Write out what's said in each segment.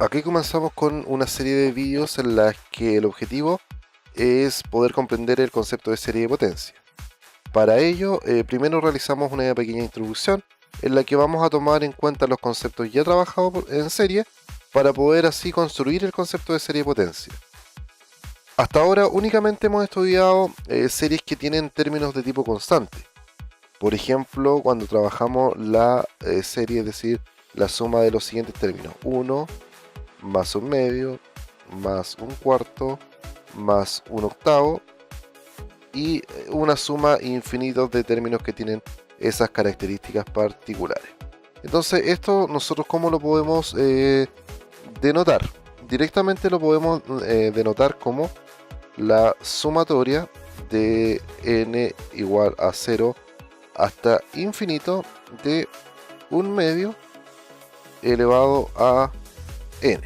aquí comenzamos con una serie de vídeos en las que el objetivo es poder comprender el concepto de serie de potencia. Para ello, primero realizamos una pequeña introducción en la que vamos a tomar en cuenta los conceptos ya trabajados en serie para poder así construir el concepto de serie de potencia. Hasta ahora únicamente hemos estudiado series que tienen términos de tipo constante. Por ejemplo, cuando trabajamos la serie, es decir, la suma de los siguientes términos: 1 más un medio, más un cuarto, más un octavo, y una suma infinita de términos que tienen esas características particulares. Entonces, esto nosotros ¿cómo lo podemos denotar? Directamente lo podemos denotar como la sumatoria de n igual a 0 hasta infinito de un medio elevado a n.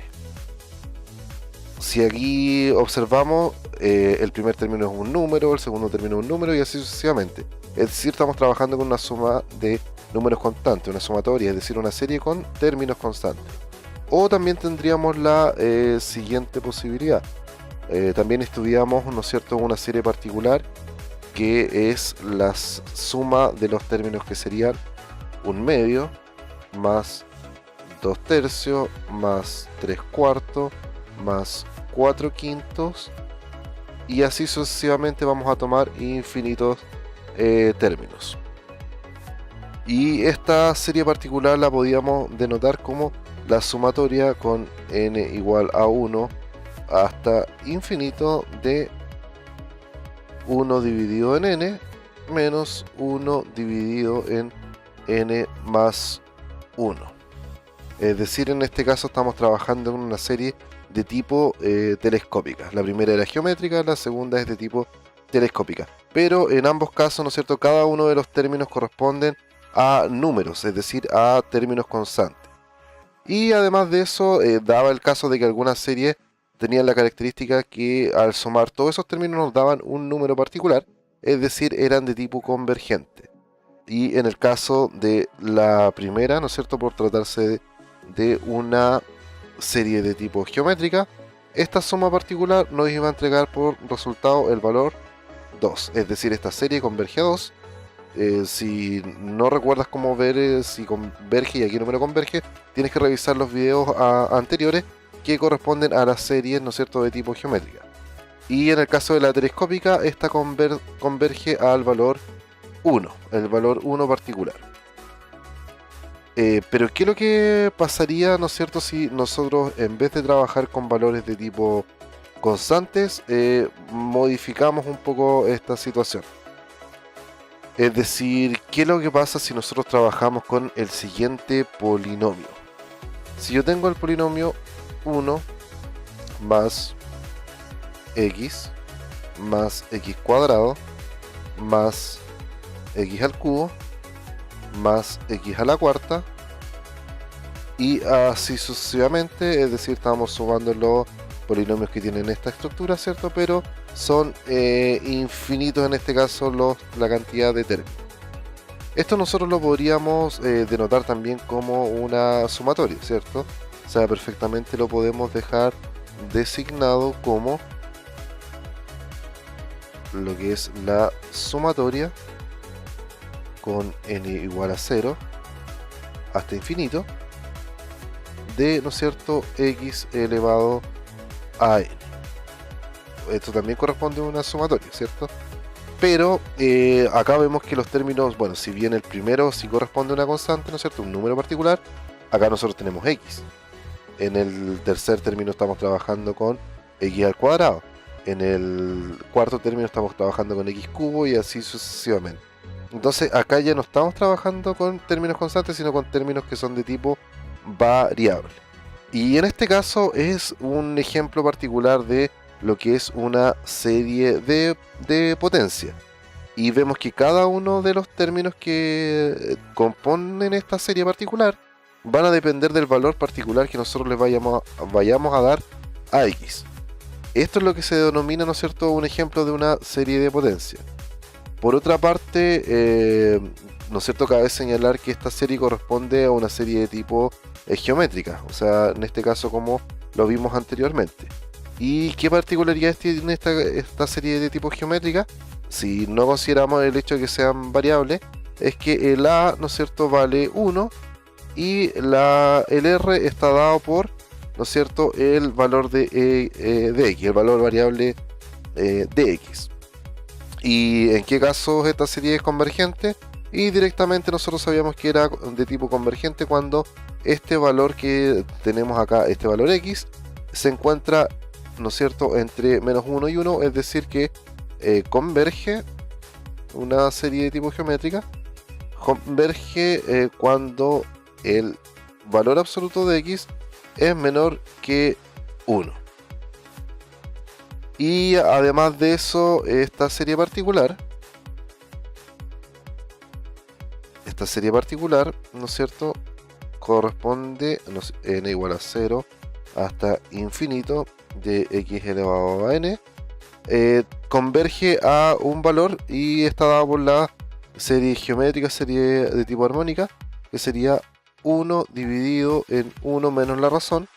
Si aquí observamos, el primer término es un número, el segundo término es un número y así sucesivamente. Es decir, estamos trabajando con una suma de números constantes, una sumatoria, es decir, una serie con términos constantes. O también tendríamos la siguiente posibilidad. También estudiamos, ¿no es cierto?, una serie particular que es la suma de los términos que serían un medio más 2 tercios más 3 cuartos más 4 quintos, y así sucesivamente vamos a tomar infinitos términos. Y esta serie particular la podíamos denotar como la sumatoria con n igual a 1 hasta infinito de 1 dividido en n menos 1 dividido en n más 1. Es decir, en este caso estamos trabajando en una serie de tipo telescópica. La primera era geométrica, la segunda es de tipo telescópica. Pero en ambos casos, ¿no es cierto?, cada uno de los términos corresponden a números, es decir, a términos constantes. Y además de eso, daba el caso de que algunas series tenían la característica que al sumar todos esos términos nos daban un número particular, es decir, eran de tipo convergente. Y en el caso de la primera, ¿no es cierto?, por tratarse de una serie de tipo geométrica, esta suma particular nos iba a entregar por resultado el valor 2, es decir, esta serie converge a 2. Si no recuerdas cómo ver si converge y aquí número converge, tienes que revisar los videos anteriores que corresponden a las series, ¿no es cierto?, de tipo geométrica. Y en el caso de la telescópica, esta converge al valor 1, el valor 1 particular. Pero ¿qué es lo que pasaría, ¿no es cierto?, si nosotros en vez de trabajar con valores de tipo constantes, modificamos un poco esta situación? Es decir, ¿qué es lo que pasa si nosotros trabajamos con el siguiente polinomio? Si yo tengo el polinomio 1 más x cuadrado más x al cubo más x a la cuarta, y así sucesivamente, es decir, estamos sumando los polinomios que tienen esta estructura, ¿cierto? Pero son infinitos en este caso la cantidad de términos. Esto nosotros lo podríamos denotar también como una sumatoria, ¿cierto? O sea, perfectamente lo podemos dejar designado como lo que es la sumatoria con n igual a 0 hasta infinito de, ¿no es cierto?, x elevado a n. Esto también corresponde a una sumatoria, ¿cierto? Pero acá vemos que los términos, bueno, si bien el primero sí corresponde a una constante, ¿no es cierto?, un número particular, acá nosotros tenemos x. En el tercer término estamos trabajando con x al cuadrado. En el cuarto término estamos trabajando con x cubo y así sucesivamente. Entonces acá ya no estamos trabajando con términos constantes, sino con términos que son de tipo variable. Y en este caso es un ejemplo particular de lo que es una serie de potencia. Y vemos que cada uno de los términos que componen esta serie particular van a depender del valor particular que nosotros les vayamos a dar a x. Esto es lo que se denomina, ¿no es cierto?, un ejemplo de una serie de potencia. Por otra parte, ¿no es cierto?, cabe señalar que esta serie corresponde a una serie de tipo geométrica, o sea, en este caso como lo vimos anteriormente. ¿Y qué particularidades tiene esta serie de tipos geométrica? Si no consideramos el hecho de que sean variables, es que el A, ¿no es cierto?, vale 1 y el R está dado por, ¿no es cierto?, el valor de X, el valor variable de X. ¿Y en qué casos esta serie es convergente? Y directamente nosotros sabíamos que era de tipo convergente cuando este valor que tenemos acá, este valor X, se encuentra, ¿no es cierto?, entre menos 1 y 1, es decir que converge una serie de tipo geométrica, converge cuando el valor absoluto de X es menor que 1. Y además de eso, esta serie particular, ¿no es cierto?, corresponde n igual a 0 hasta infinito de x elevado a n, converge a un valor y está dado por la serie geométrica, serie de tipo armónica, que sería 1 dividido en 1 menos la razón,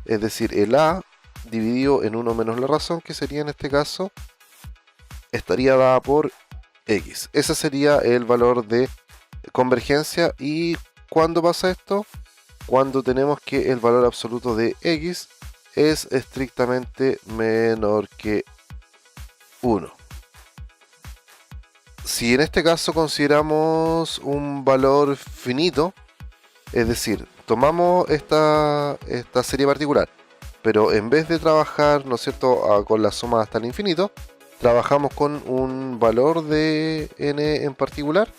es decir, el a dividido en 1 menos la razón, que sería en este caso, estaría dada por x. Ese sería el valor de convergencia. ¿Y cuándo pasa esto? Cuando tenemos que el valor absoluto de x es estrictamente menor que 1. Si en este caso consideramos un valor finito, es decir, tomamos esta serie particular, pero en vez de trabajar, ¿no es cierto?, con la suma hasta el infinito, trabajamos con un valor de n en particular,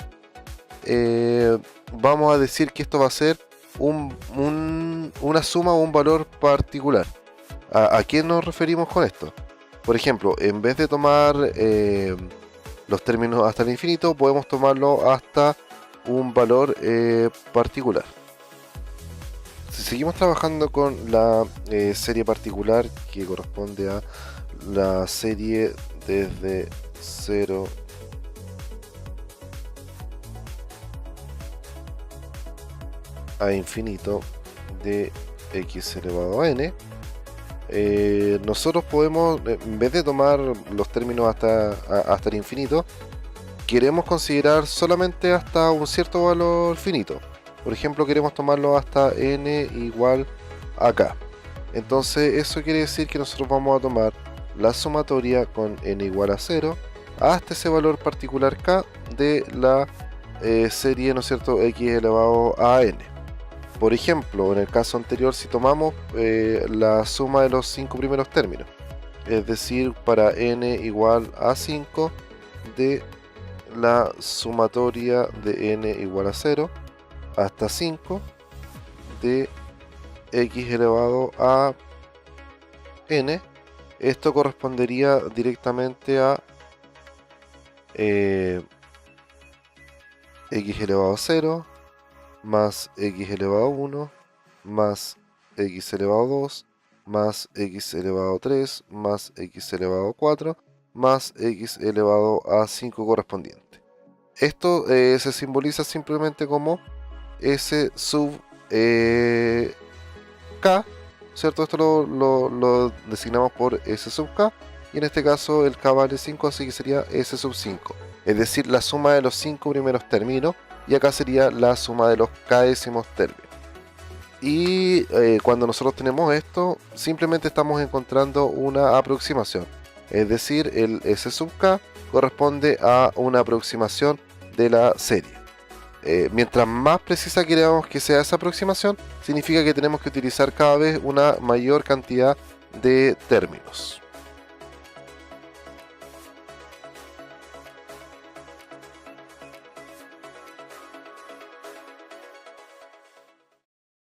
vamos a decir que esto va a ser una suma o un valor particular. ¿A qué nos referimos con esto? Por ejemplo, en vez de tomar los términos hasta el infinito, podemos tomarlo hasta un valor particular. Si seguimos trabajando con la serie particular, que corresponde a la serie desde 0 a infinito de x elevado a n, nosotros podemos, en vez de tomar los términos hasta el infinito, queremos considerar solamente hasta un cierto valor finito. Por ejemplo, queremos tomarlo hasta n igual a k. Entonces eso quiere decir que nosotros vamos a tomar la sumatoria con n igual a 0 hasta ese valor particular k de la serie, ¿no es cierto?, x elevado a n. Por ejemplo, en el caso anterior, si tomamos la suma de los 5 primeros términos, es decir, para n igual a 5 de la sumatoria de n igual a 0 hasta 5 de x elevado a n, esto correspondería directamente a x elevado a 0 más x elevado a 1 más x elevado a 2 más x elevado a 3 más x elevado a 4 más x elevado a 5 correspondiente. Esto se simboliza simplemente como S sub k, ¿cierto? Esto lo designamos por S sub k, y en este caso el k vale 5, así que sería S sub 5, es decir, la suma de los 5 primeros términos, y acá sería la suma de los k-décimos términos. Y cuando nosotros tenemos esto, simplemente estamos encontrando una aproximación, es decir, el S sub k corresponde a una aproximación de la serie. Mientras más precisa queramos que sea esa aproximación, significa que tenemos que utilizar cada vez una mayor cantidad de términos.